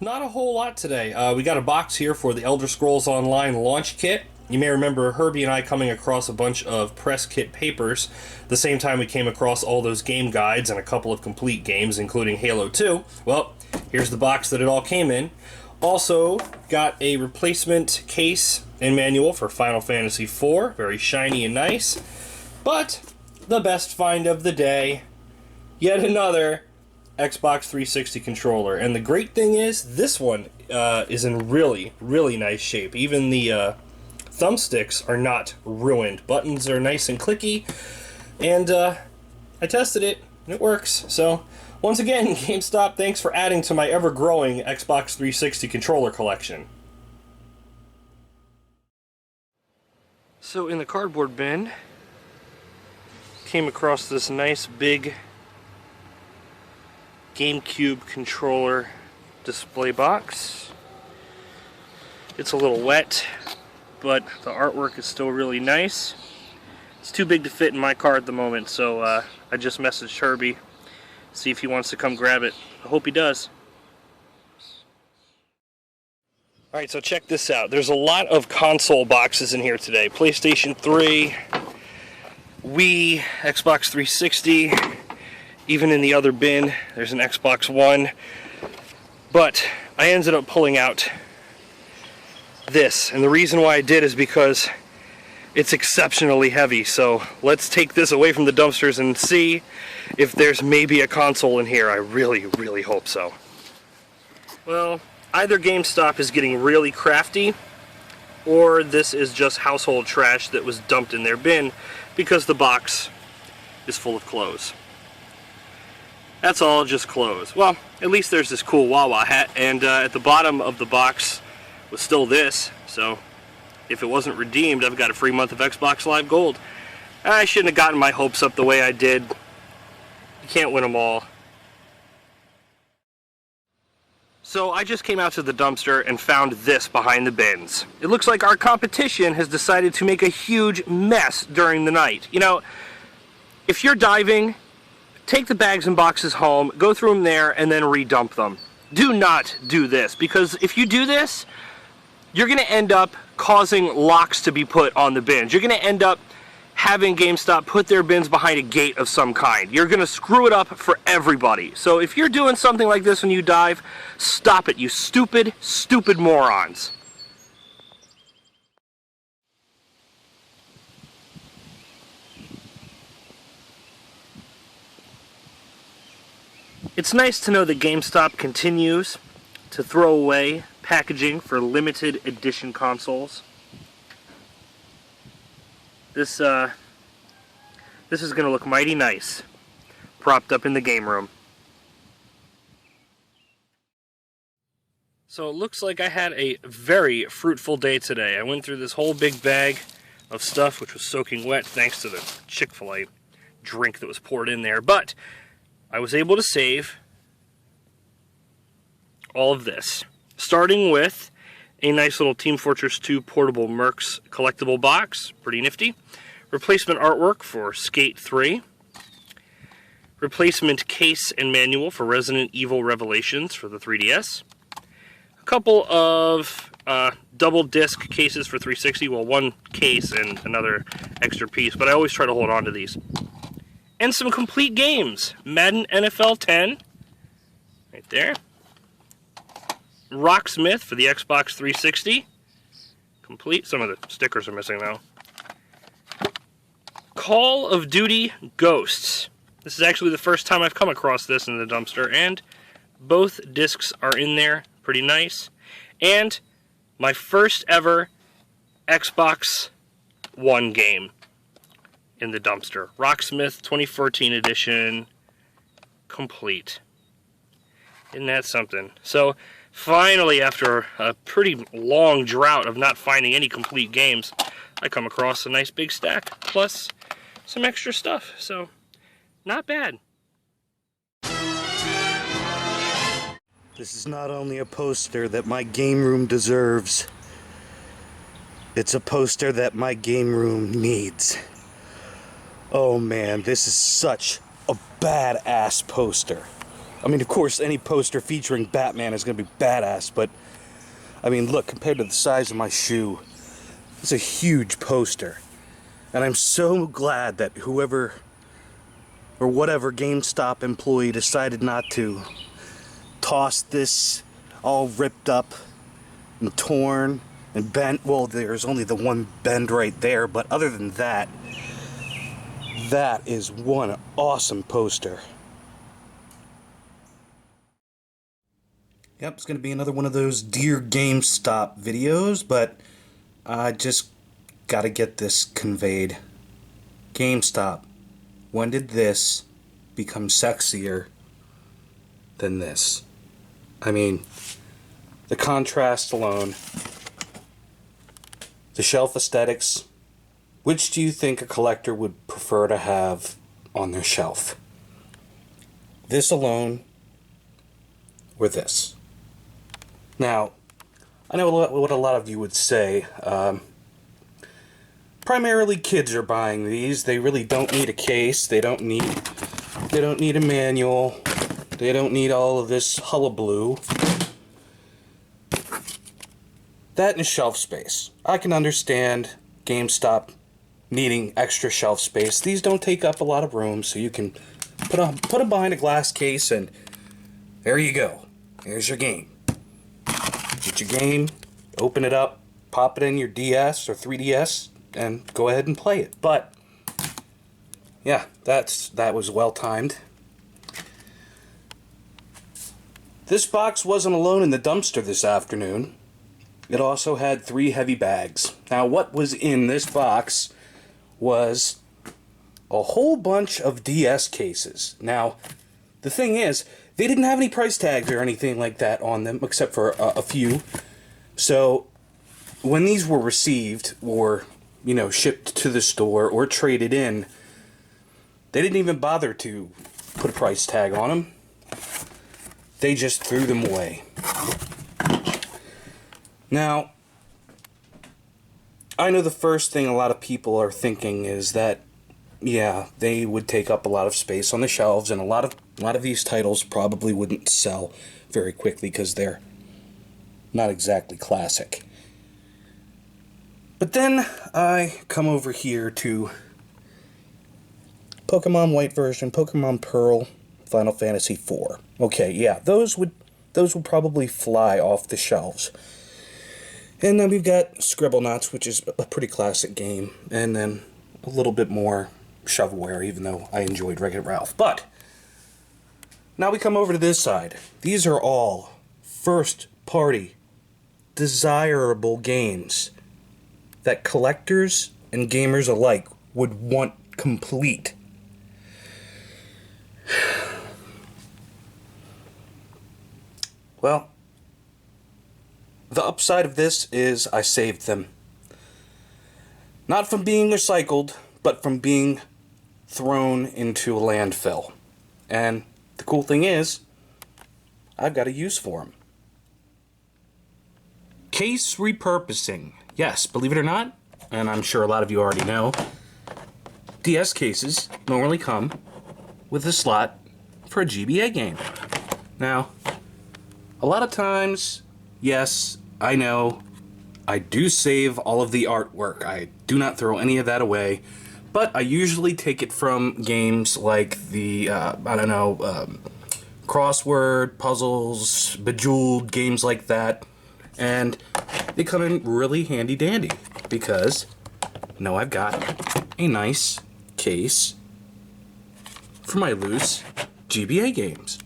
Not a whole lot today. We got a box here for the Elder Scrolls Online launch kit. You may remember Herbie and I coming across a bunch of press kit papers the same time we came across all those game guides and a couple of complete games, including Halo 2. Well, here's the box that it all came in. Also got a replacement case and manual for Final Fantasy IV. Very shiny and nice. But the best find of the day, yet another Xbox 360 controller. And the great thing is, this one is in really, really nice shape. Even the thumbsticks are not ruined. Buttons are nice and clicky. And I tested it, and it works. So, once again, GameStop, thanks for adding to my ever-growing Xbox 360 controller collection. So, in the cardboard bin, came across this nice big GameCube controller display box. It's a little wet, but the artwork is still really nice. It's too big to fit in my car at the moment, so I just messaged Herbie, see if he wants to come grab it. I hope he does. Alright, so check this out. There's a lot of console boxes in here today. PlayStation 3, Wii, Xbox 360, even in the other bin, there's an Xbox One. But I ended up pulling out this, and the reason why I did is because it's exceptionally heavy. So let's take this away from the dumpsters and see if there's maybe a console in here. I really, really hope so. Well, either GameStop is getting really crafty, or this is just household trash that was dumped in their bin because the box is full of clothes. That's all, just clothes. Well, at least there's this cool Wawa hat, and at the bottom of the box was still this, so if it wasn't redeemed, I've got a free month of Xbox Live Gold. I shouldn't have gotten my hopes up the way I did. You can't win them all. So I just came out to the dumpster and found this behind the bins. It looks like our competition has decided to make a huge mess during the night. You know, if you're diving, take the bags and boxes home, go through them there, and then redump them. Do not do this, because if you do this, you're going to end up causing locks to be put on the bins. You're going to end up having GameStop put their bins behind a gate of some kind. You're going to screw it up for everybody. So if you're doing something like this when you dive, stop it, you stupid, stupid morons. It's nice to know that GameStop continues to throw away packaging for limited edition consoles. This is going to look mighty nice, propped up in the game room. So it looks like I had a very fruitful day today. I went through this whole big bag of stuff, which was soaking wet thanks to the Chick-fil-A drink that was poured in there, but I was able to save all of this, starting with a nice little Team Fortress 2 Portable Mercs collectible box, pretty nifty. Replacement artwork for Skate 3. Replacement case and manual for Resident Evil Revelations for the 3DS. A couple of double disc cases for 360, well, one case and another extra piece, but I always try to hold on to these. And some complete games. Madden NFL 10, right there. Rocksmith for the Xbox 360, complete. Some of the stickers are missing though. Call of Duty Ghosts. This is actually the first time I've come across this in the dumpster, and both discs are in there, pretty nice. And my first ever Xbox One game in the dumpster. Rocksmith 2014 edition, complete. Isn't that something? So, finally, after a pretty long drought of not finding any complete games, I come across a nice big stack, plus some extra stuff, so not bad. This is not only a poster that my game room deserves, it's a poster that my game room needs. Oh man, this is such a badass poster. I mean, of course, any poster featuring Batman is going to be badass, but I mean, look, compared to the size of my shoe, it's a huge poster. And I'm so glad that whoever or whatever GameStop employee decided not to toss this all ripped up and torn and bent. Well, there's only the one bend right there, but other than that, that is one awesome poster. Yep, it's going to be another one of those Dear GameStop videos, but I just got to get this conveyed. GameStop, when did this become sexier than this? I mean, the contrast alone, the shelf aesthetics. Which do you think a collector would prefer to have on their shelf? This alone, or this? Now, I know what a lot of you would say. Primarily kids are buying these. They really don't need a case. They don't need a manual. They don't need all of this hullabaloo. That and shelf space. I can understand GameStop needing extra shelf space. These don't take up a lot of room, so you can put them behind a glass case, and there you go. Here's your game. Get your game, open it up, pop it in your DS or 3DS, and go ahead and play it. But yeah, that was well timed. This box wasn't alone in the dumpster this afternoon. It also had 3 heavy bags. Now, what was in this box was a whole bunch of DS cases. Now, the thing is, they didn't have any price tags or anything like that on them, except for a few. So, when these were received or, shipped to the store or traded in, they didn't even bother to put a price tag on them. They just threw them away. Now, I know the first thing a lot of people are thinking is that, yeah, they would take up a lot of space on the shelves, and a lot of these titles probably wouldn't sell very quickly because they're not exactly classic. But then I come over here to Pokemon White version, Pokemon Pearl, Final Fantasy IV. Okay, yeah, those would probably fly off the shelves. And then we've got Scribblenauts, which is a pretty classic game, and then a little bit more shovelware, even though I enjoyed Wreck-It Ralph. But now we come over to this side. These are all first-party, desirable games that collectors and gamers alike would want complete. Well, the upside of this is I saved them. Not from being recycled, but from being thrown into a landfill. And the cool thing is, I've got a use for them. Case repurposing. Yes, believe it or not, and I'm sure a lot of you already know, DS cases normally come with a slot for a GBA game. Now, a lot of times, yes, I know, I do save all of the artwork. I do not throw any of that away, but I usually take it from games like the, crossword, puzzles, Bejeweled, games like that, and they come in really handy dandy because, I've got a nice case for my loose GBA games.